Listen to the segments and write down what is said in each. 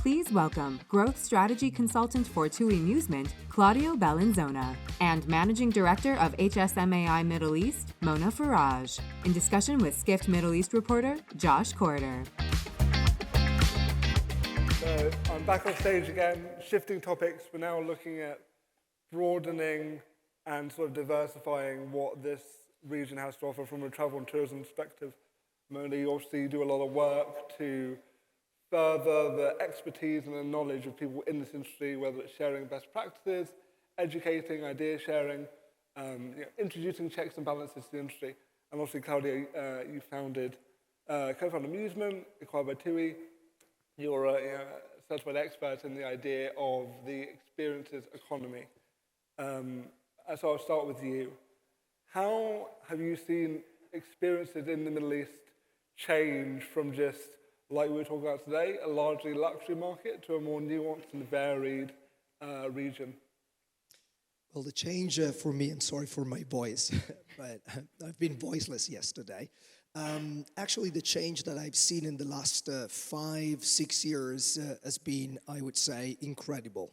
Please welcome Growth Strategy Consultant for TUI Musement, Claudio Bellinzona, and Managing Director of HSMAI Middle East, Mona Faraj, in discussion with Skift Middle East reporter, Josh Corder. So I'm back on stage again, shifting topics. We're now looking at broadening and sort of diversifying what this region has to offer from a travel and tourism perspective. Mona, you obviously do a lot of work to further the expertise and the knowledge of people in this industry, whether it's sharing best practices, educating, idea sharing, introducing checks and balances to the industry. And obviously, Claudio, you co-founded Musement, acquired by TUI. You're a certified expert in the idea of the experiences economy. So I'll start with you. How have you seen experiences in the Middle East change from just, like we were talking about today, a largely luxury market to a more nuanced and varied region? Well, the change for me, and sorry for my voice, but I've been voiceless yesterday. Actually, the change that I've seen in the last 5-6 years has been, I would say, incredible.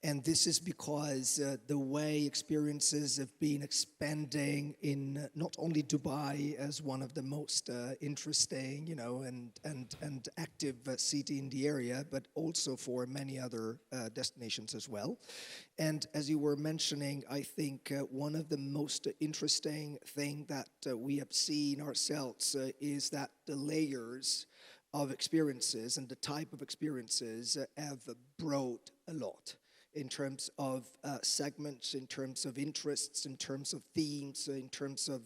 And this is because the way experiences have been expanding in not only Dubai as one of the most interesting, and active city in the area, but also for many other destinations as well. And as you were mentioning, I think one of the most interesting thing that we have seen ourselves is that the layers of experiences and the type of experiences have brought a lot. In terms of segments, in terms of interests, in terms of themes, in terms of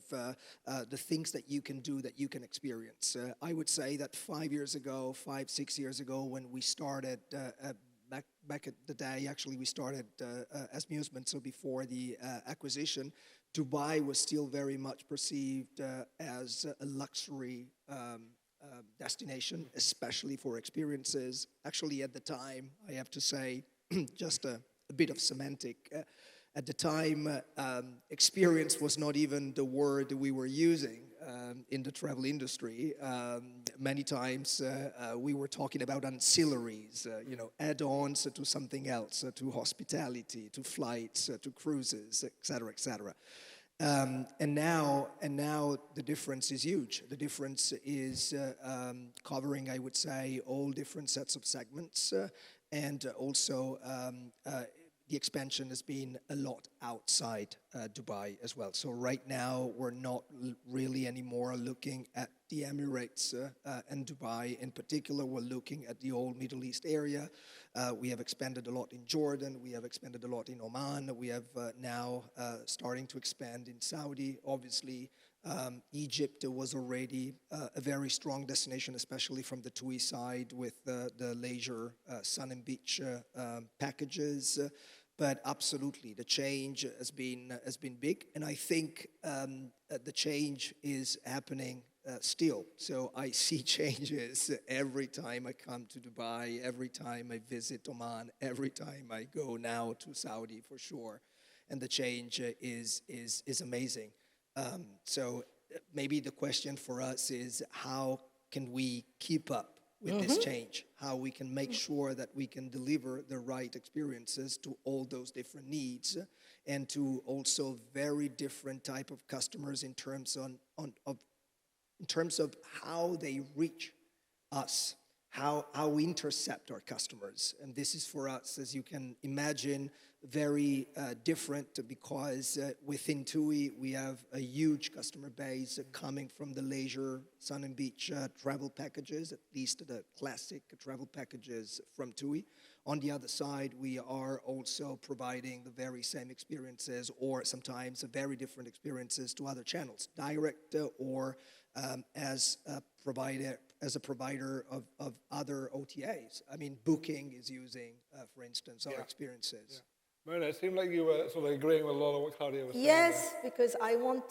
the things that you can do, that you can experience. I would say that 5-6 years ago, when we started, back at the day, actually we started as Musement, so before the acquisition, Dubai was still very much perceived as a luxury destination, especially for experiences. Actually, at the time, I have to say, just a bit of semantic. At the time, experience was not even the word we were using in the travel industry. Many times we were talking about ancillaries, add-ons to something else, to hospitality, to flights, to cruises, et cetera. And now the difference is huge. The difference is covering, I would say, all different sets of segments. And also, the expansion has been a lot outside Dubai as well. So right now, we're not really anymore looking at the Emirates and Dubai. In particular, we're looking at the whole Middle East area. We have expanded a lot in Jordan. We have expanded a lot in Oman. We have now starting to expand in Saudi, obviously. Egypt was already a very strong destination, especially from the TUI side with the leisure sun and beach packages. But absolutely, the change has been big, and I think the change is happening still. So I see changes every time I come to Dubai, every time I visit Oman, every time I go now to Saudi for sure, and the change is amazing. So maybe the question for us is, how can we keep up with this change? How we can make sure that we can deliver the right experiences to all those different needs, and to also very different type of customers in terms of how they reach us, how we intercept our customers. And this is for us, as you can imagine, very different, because within TUI we have a huge customer base coming from the leisure sun and beach travel packages, at least the classic travel packages from TUI. On the other side, we are also providing the very same experiences, or sometimes very different experiences, to other channels, direct or as a provider of other OTAs. I mean, Booking is using, for instance, our experiences. Yeah. Mona, it seemed like you were sort of agreeing with a lot of what Claudio was saying. Yes, because I want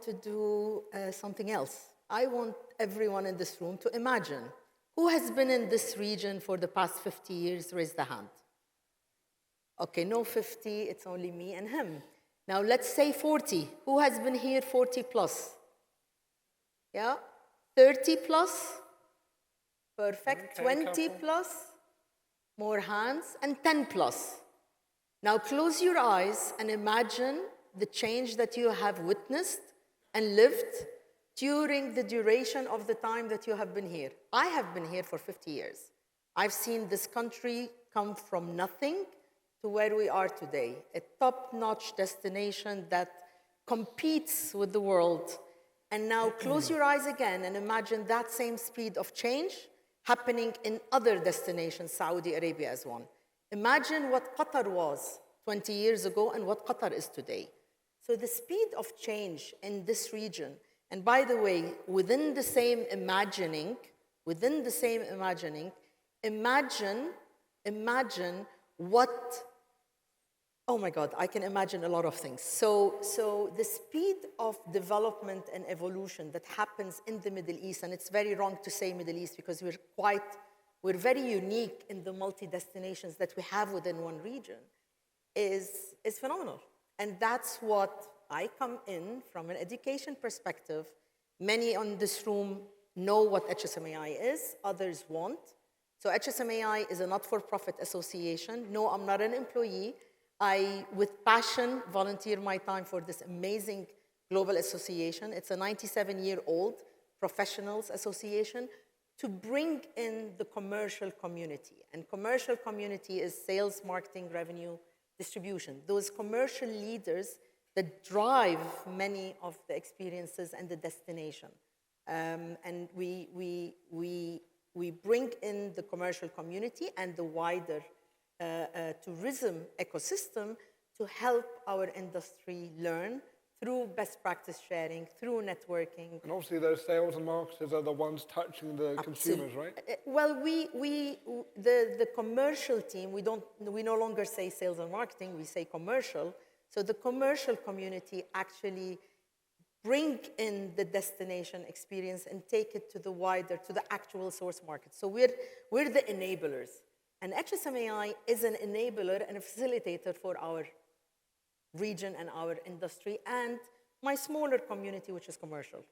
to do something else. I want everyone in this room to imagine, who has been in this region for the past 50 years? Raise the hand. Okay, no 50, it's only me and him. Now let's say 40. Who has been here 40 plus? Yeah? 30 plus? Perfect. Okay, 20 plus? more hands, and 10 plus. Now close your eyes and imagine the change that you have witnessed and lived during the duration of the time that you have been here. I have been here for 50 years. I've seen this country come from nothing to where we are today, a top-notch destination that competes with the world. And now close your eyes again and imagine that same speed of change happening in other destinations, Saudi Arabia as one. Imagine what Qatar was 20 years ago and what Qatar is today. So the speed of change in this region, and by the way, within the same imagining, imagine what, oh my God, I can imagine a lot of things. So the speed of development and evolution that happens in the Middle East, and it's very wrong to say Middle East because we're very unique in the multi-destinations that we have within one region, is phenomenal. And that's what I come in from an education perspective. Many on this room know what HSMAI is, others won't. So HSMAI is a not-for-profit association. No, I'm not an employee. I, with passion, volunteer my time for this amazing global association. It's a 97-year-old professionals association to bring in the commercial community. And commercial community is sales, marketing, revenue, distribution. Those commercial leaders that drive many of the experiences and the destination. And we bring in the commercial community and the wider tourism ecosystem to help our industry learn through best practice sharing, through networking. And obviously those sales and marketers are the ones touching the consumers, right? Well, the commercial team, we no longer say sales and marketing, we say commercial. So the commercial community actually bring in the destination experience and take it to the actual source market. So we're the enablers. And HSMAI is an enabler and a facilitator for our region and our industry and my smaller community, which is commercial.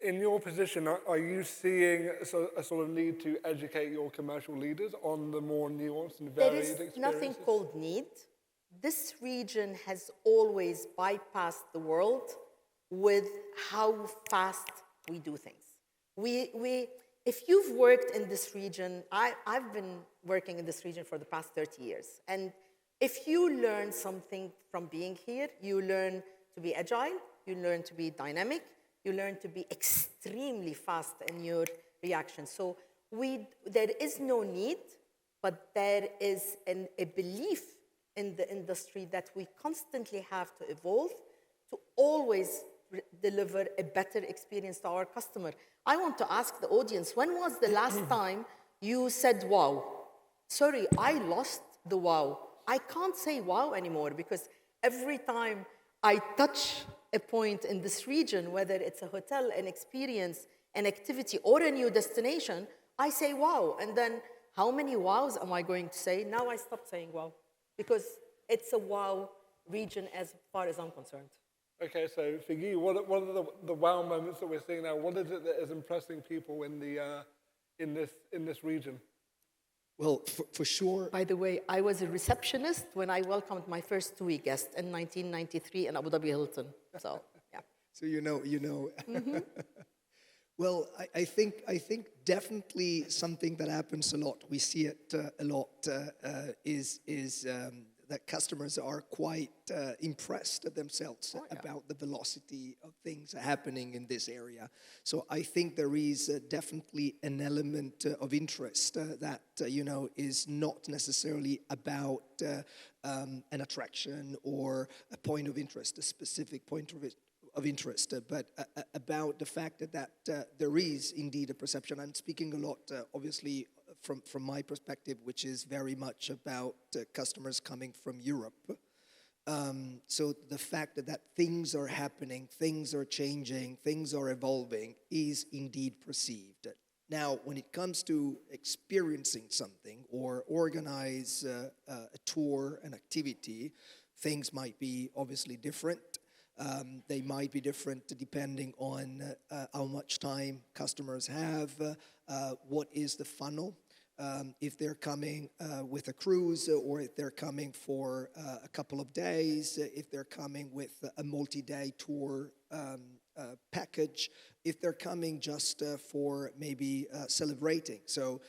In your position, are you seeing a sort of need to educate your commercial leaders on the more nuanced and varied experiences? There is nothing called need. This region has always bypassed the world with how fast we do things. If you've worked in this region, I've been working in this region for the past 30 years. And if you learn something from being here, you learn to be agile, you learn to be dynamic, you learn to be extremely fast in your reaction. So there is no need, but there is a belief in the industry that we constantly have to evolve to always deliver a better experience to our customer. I want to ask the audience, when was the last time you said wow? Sorry, I lost the wow. I can't say wow anymore because every time I touch a point in this region, whether it's a hotel, an experience, an activity, or a new destination, I say wow. And then how many wows am I going to say? Now I stopped saying wow because it's a wow region as far as I'm concerned. Okay, so for you, what are the wow moments that we're seeing now? What is it that is impressing people in this region? Well, for sure. By the way, I was a receptionist when I welcomed my first TUI guest in 1993 in Abu Dhabi Hilton. So, yeah. So you know. Mm-hmm. Well, I think definitely something that happens a lot. We see it a lot. Is that customers are quite impressed themselves about the velocity of things happening in this area. So I think there is definitely an element of interest that is not necessarily about an attraction or a point of interest, a specific point of interest, but about the fact that there is indeed a perception. I'm speaking a lot, obviously, from my perspective, which is very much about customers coming from Europe. So the fact that things are happening, things are changing, things are evolving is indeed perceived. Now, when it comes to experiencing something or organize a tour, an activity, things might be obviously different. They might be different depending on how much time customers have, what is the funnel. if they're coming with a cruise, or if they're coming for a couple of days, if they're coming with a multi-day tour package, if they're coming just for maybe celebrating. So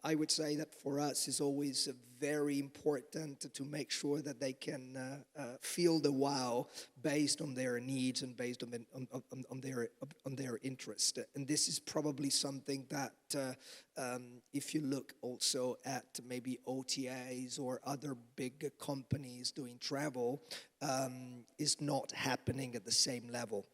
I would say that for us it's always very important to make sure that they can feel the wow based on their needs and based on their interest. And this is probably something that if you look also at maybe OTAs or other big companies doing travel, is not happening at the same level.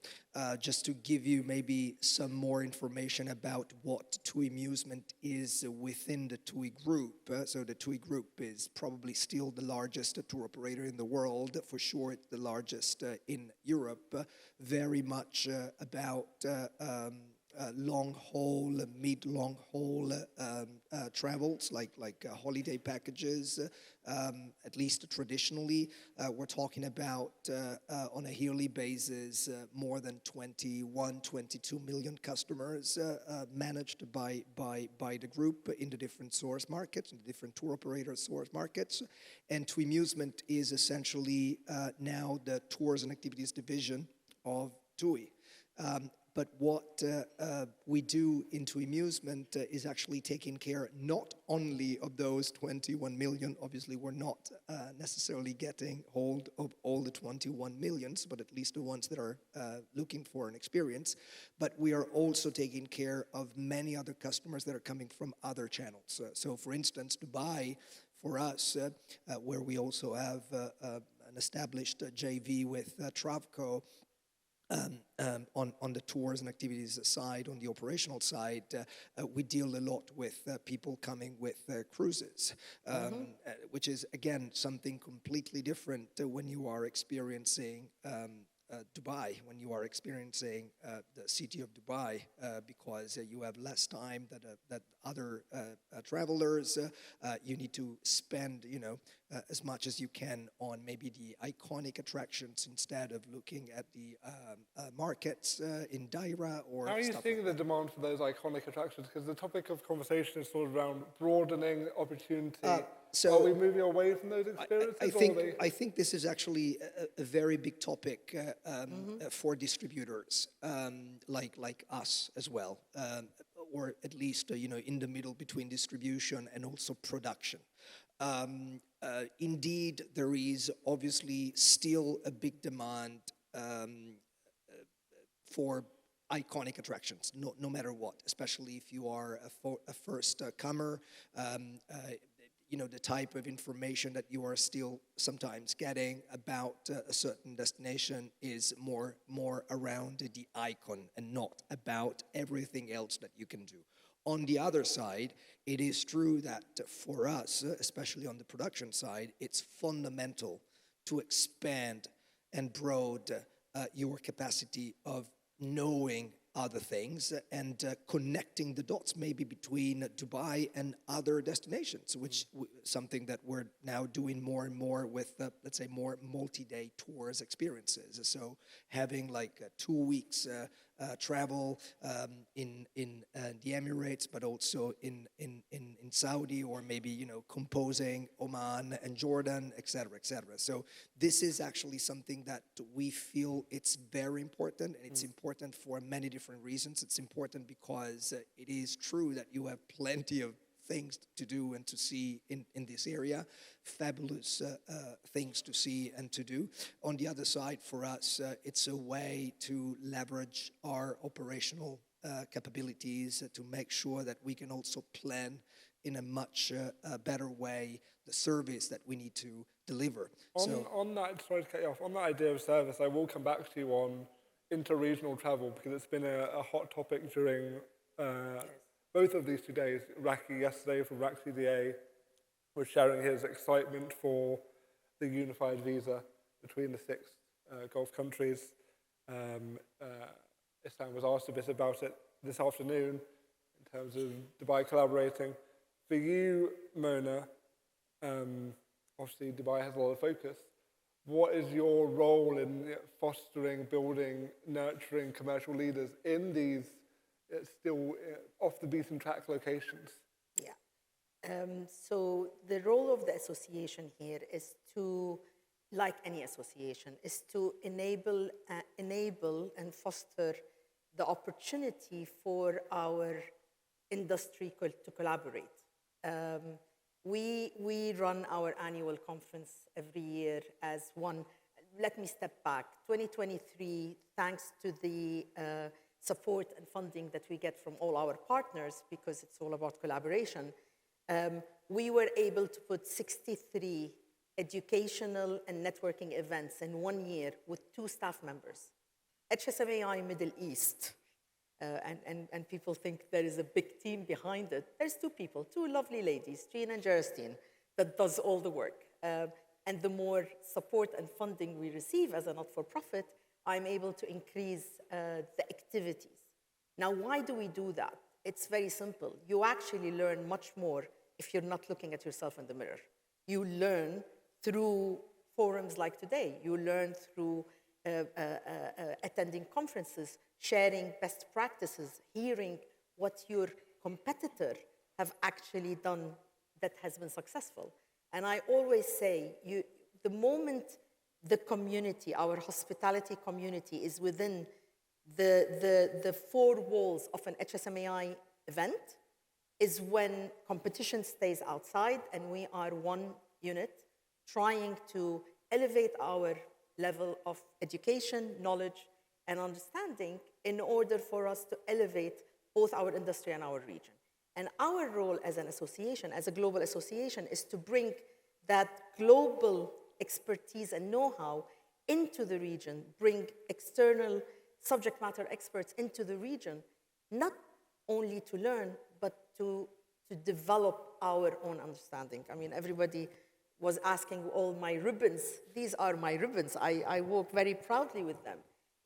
Just to give you maybe some more information about what TUI Musement is within the TUI group. So the TUI group is probably still the largest tour operator in the world. For sure, it's the largest in Europe. Very much about long haul, mid-long haul travels, like holiday packages. At least traditionally, we're talking about on a yearly basis more than 21, 22 million customers managed by the group in the different source markets, in the different tour operator source markets. And TUI Musement is essentially now the tours and activities division of TUI. But what we do in TUI Musement is actually taking care not only of those 21 million, obviously we're not necessarily getting hold of all the 21 millions, but at least the ones that are looking for an experience, but we are also taking care of many other customers that are coming from other channels. So for instance, Dubai, for us, where we also have an established JV with Travco, on the tours and activities side, on the operational side, we deal a lot with people coming with cruises, which is, again, something completely different when you are experiencing Dubai, when you are experiencing the city of Dubai, because you have less time that other travelers. You need to spend, as much as you can on maybe the iconic attractions instead of looking at the markets in Daira or. How are you seeing the demand for those iconic attractions? Because the topic of conversation is sort of around broadening opportunity. So are we moving away from those experiences? I think this is actually a very big topic for distributors like us as well, or at least in the middle between distribution and also production. Indeed, there is obviously still a big demand for iconic attractions, no matter what, especially if you are a first comer. The type of information that you are still sometimes getting about a certain destination is more around the icon and not about everything else that you can do. On the other side, it is true that for us, especially on the production side, it's fundamental to expand and broaden your capacity of knowing other things and connecting the dots maybe between Dubai and other destinations, which something that we're now doing more and more with, let's say, more multi-day tours experiences. So having like 2 weeks travel in the Emirates, but also in Saudi, or maybe composing Oman and Jordan, etc., etc. So this is actually something that we feel it's very important, and it's important for many different reasons. It's important because it is true that you have plenty of things to do and to see in this area, fabulous things to see and to do. On the other side, for us, it's a way to leverage our operational capabilities to make sure that we can also plan in a much better way the service that we need to deliver. On that, sorry to cut you off, on that idea of service, I will come back to you on inter-regional travel, because it's been a hot topic during both of these 2 days. Raki yesterday from RAC CDA was sharing his excitement for the unified visa between the 6 Gulf countries. Islam was asked a bit about it this afternoon in terms of Dubai collaborating. For you, Mona, obviously Dubai has a lot of focus. What is your role in fostering, building, nurturing commercial leaders in these still off the beaten track locations? Yeah. So the role of the association here is to, like any association, is to enable and foster the opportunity for our industry to collaborate. We run our annual conference every year as one. Let me step back. 2023, thanks to the support and funding that we get from all our partners, because it's all about collaboration, we were able to put 63 educational and networking events in 1 year with 2 staff members. HSMAI Middle East, and people think there is a big team behind it. There's 2 people, 2 lovely ladies, Jean and Gerastine, that does all the work. And the more support and funding we receive as a not-for-profit, I'm able to increase the activities. Now, why do we do that? It's very simple. You actually learn much more if you're not looking at yourself in the mirror. You learn through forums like today. You learn through attending conferences, sharing best practices, hearing what your competitor have actually done that has been successful. And I always say, the moment the community, our hospitality community, is within the 4 walls of an HSMAI event, is when competition stays outside and we are one unit trying to elevate our level of education, knowledge, and understanding in order for us to elevate both our industry and our region. And our role as an association, as a global association, is to bring that global expertise and know-how into the region, bring external subject matter experts into the region, not only to learn, but to develop our own understanding. I mean, everybody was asking all my ribbons. These are my ribbons. I walk very proudly with them.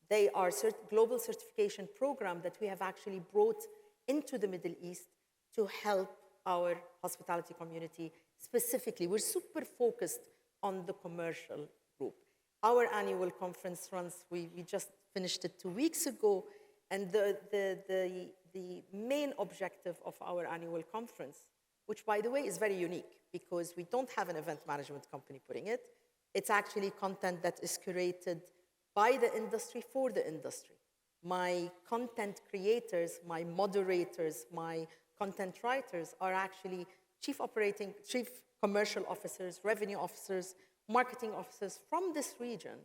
They are global certification program that we have actually brought into the Middle East to help our hospitality community specifically. We're super focused on the commercial group. Our annual conference runs, we just finished it 2 weeks ago, and the main objective of our annual conference, which by the way is very unique because we don't have an event management company putting it, it's actually content that is curated by the industry for the industry. My content creators, my moderators, my content writers are actually chief commercial officers, revenue officers, marketing officers from this region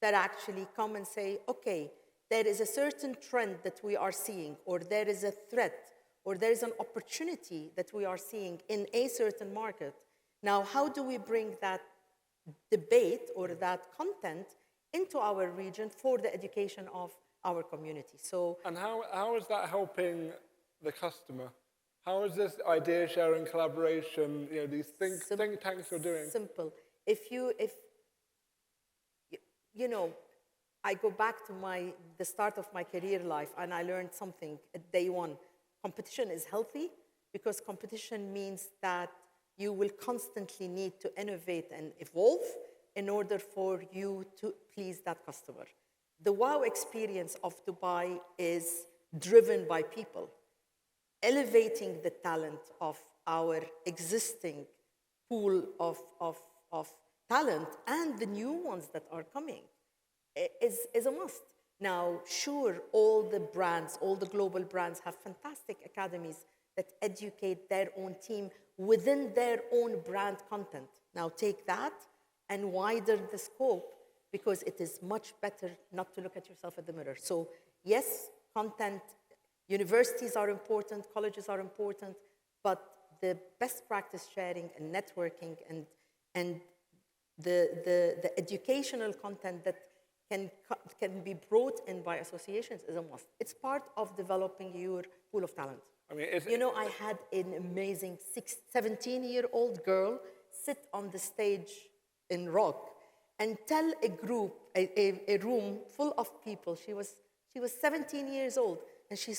that actually come and say, okay, there is a certain trend that we are seeing, or there is a threat, or there is an opportunity that we are seeing in a certain market. Now, how do we bring that debate or that content into our region for the education of our community? So, and how is that helping the customer? How is this idea sharing, collaboration, these think tanks you're doing? Simple. I go back to the start of my career life, and I learned something at day one. Competition is healthy because competition means that you will constantly need to innovate and evolve in order for you to please that customer. The wow experience of Dubai is driven by people. Elevating the talent of our existing pool of talent and the new ones that are coming is a must. Now, sure, all the brands, all the global brands have fantastic academies that educate their own team within their own brand content. Now, take that and widen the scope, because it is much better not to look at yourself in the mirror. So, yes, content, universities are important, colleges are important, but the best practice sharing and networking and the educational content that can be brought in by associations is a must. It's part of developing your pool of talent. I mean, I had an amazing 17-year-old girl sit on the stage in Rock and tell a group, a room full of people. She was 17 years old, and she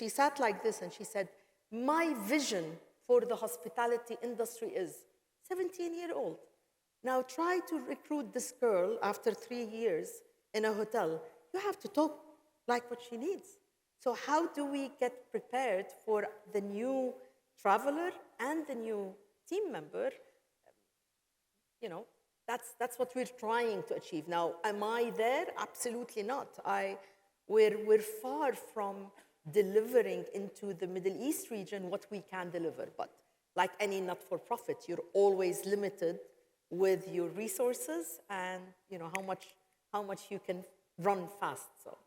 sat like this, and she said, "My vision for the hospitality industry is," 17-year-old. Now try to recruit this girl after 3 years in a hotel. You have to talk like what she needs. So how do we get prepared for the new traveler and the new team member, that's what we're trying to achieve. Now, am I there? Absolutely not. We're far from delivering into the Middle East region what we can deliver. But like any not-for-profit, you're always limited with your resources and how much you can run fast. So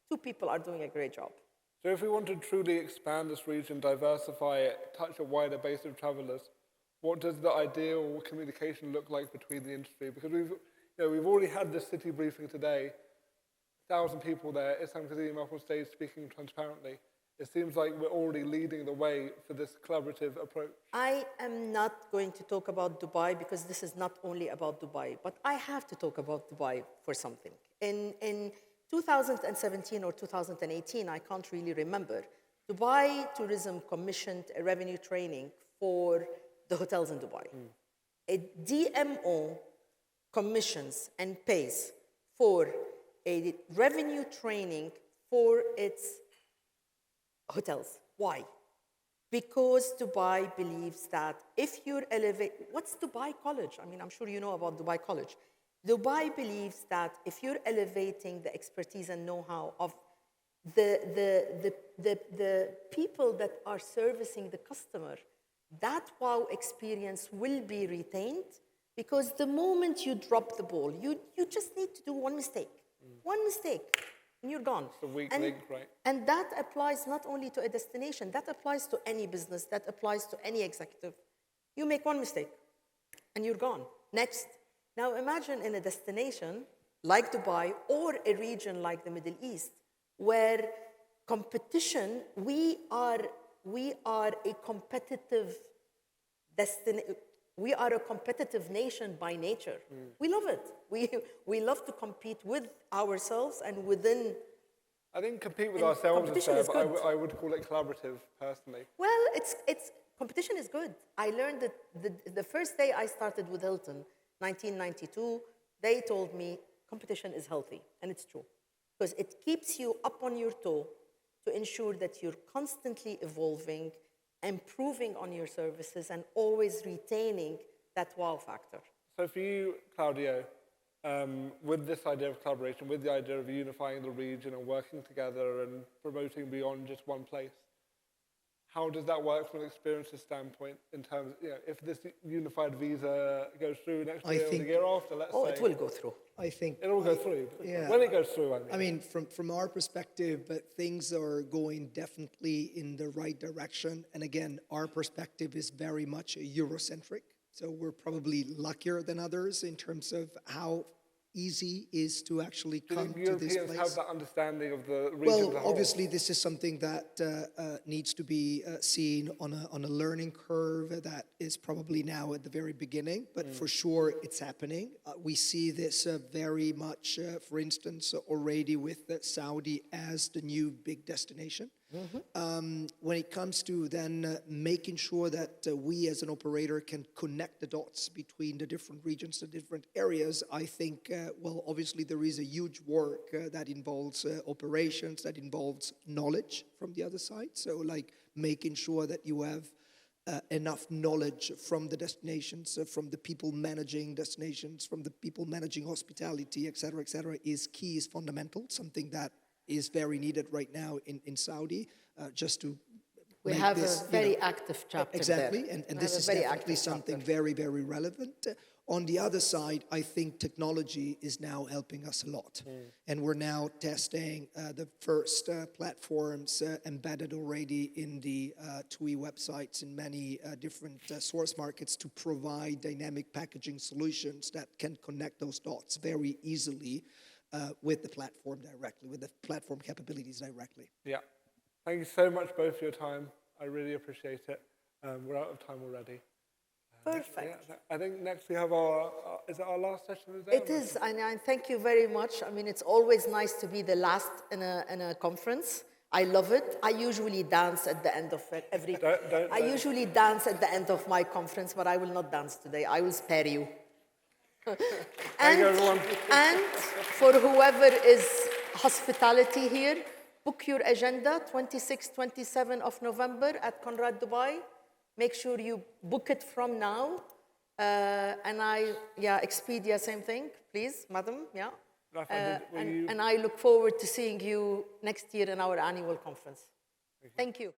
two people are doing a great job. So if we want to truly expand this region, diversify it, touch a wider base of travelers, what does the ideal communication look like between the industry? Because we've already had this city briefing today, 1,000 people there, Islam Kazim up on stage speaking transparently. It seems like we're already leading the way for this collaborative approach. I am not going to talk about Dubai because this is not only about Dubai, but I have to talk about Dubai for something. In 2017 or 2018, I can't really remember, Dubai Tourism commissioned a revenue training for the hotels in Dubai. A DMO commissions and pays for a revenue training for its hotels. Why? Because Dubai believes that if you're what's Dubai College? I mean, I'm sure you know about Dubai College. Dubai believes that if you're elevating the expertise and know-how of the people that are servicing the customer, that wow experience will be retained, because the moment you drop the ball, you just need to do one mistake. One mistake, and you're gone. It's the weak link, right? And that applies not only to a destination, that applies to any business, that applies to any executive. You make one mistake, and you're gone. Next. Now imagine in a destination like Dubai or a region like the Middle East, where competition, we are a competitive destination. We are a competitive nation by nature. We love it. We love to compete with ourselves and within. I think compete with ourselves is fair, but I would call it collaborative, personally. Well, competition is good. I learned that the first day I started with Hilton, 1992, they told me competition is healthy, and it's true. Because it keeps you up on your toe to ensure that you're constantly evolving, improving on your services, and always retaining that wow factor. So for you, Claudio, with this idea of collaboration, with the idea of unifying the region and working together and promoting beyond just one place, how does that work from an experiences standpoint in terms of, if this unified visa goes through next year or the year after, let's say? Oh, it will go through. I think it'll go through. Yeah. When it goes through, I mean, from our perspective, things are going definitely in the right direction. And again, our perspective is very much Eurocentric. So we're probably luckier than others in terms of how easy is to actually come to this place. Europeans have that understanding of the region as a Well, whole. obviously, this is something that needs to be seen on a learning curve that is probably now at the very beginning, but for sure it's happening. We see this very much, for instance, already with Saudi as the new big destination. When it comes to then making sure that we as an operator can connect the dots between the different regions, the different areas, I think, well, obviously there is a huge work that involves operations, that involves knowledge from the other side. So like making sure that you have enough knowledge from the destinations, from the people managing destinations, from the people managing hospitality, et cetera, is key, is fundamental, something that is very needed right now in Saudi, just to we have a very active chapter exactly, there. and this is definitely something very, very relevant. On the other side, I think technology is now helping us a lot. And we're now testing the first platforms embedded already in the TUI websites in many different source markets to provide dynamic packaging solutions that can connect those dots very easily with the platform directly, with the platform capabilities directly. Yeah. Thank you so much both for your time. I really appreciate it. We're out of time already. Perfect. Yeah, I think next we have is it our last session of the day? It is, and I thank you very much. I mean, it's always nice to be the last in a conference. I love it. I usually dance at the end of every. I usually dance at the end of my conference, but I will not dance today. I will spare you. Thank you, everyone. And for whoever is hospitality here, book your agenda, 26, 27 of November at Conrad Dubai. Make sure you book it from now. Expedia, same thing, please, madam, yeah. And I look forward to seeing you next year in our annual conference. Thank you.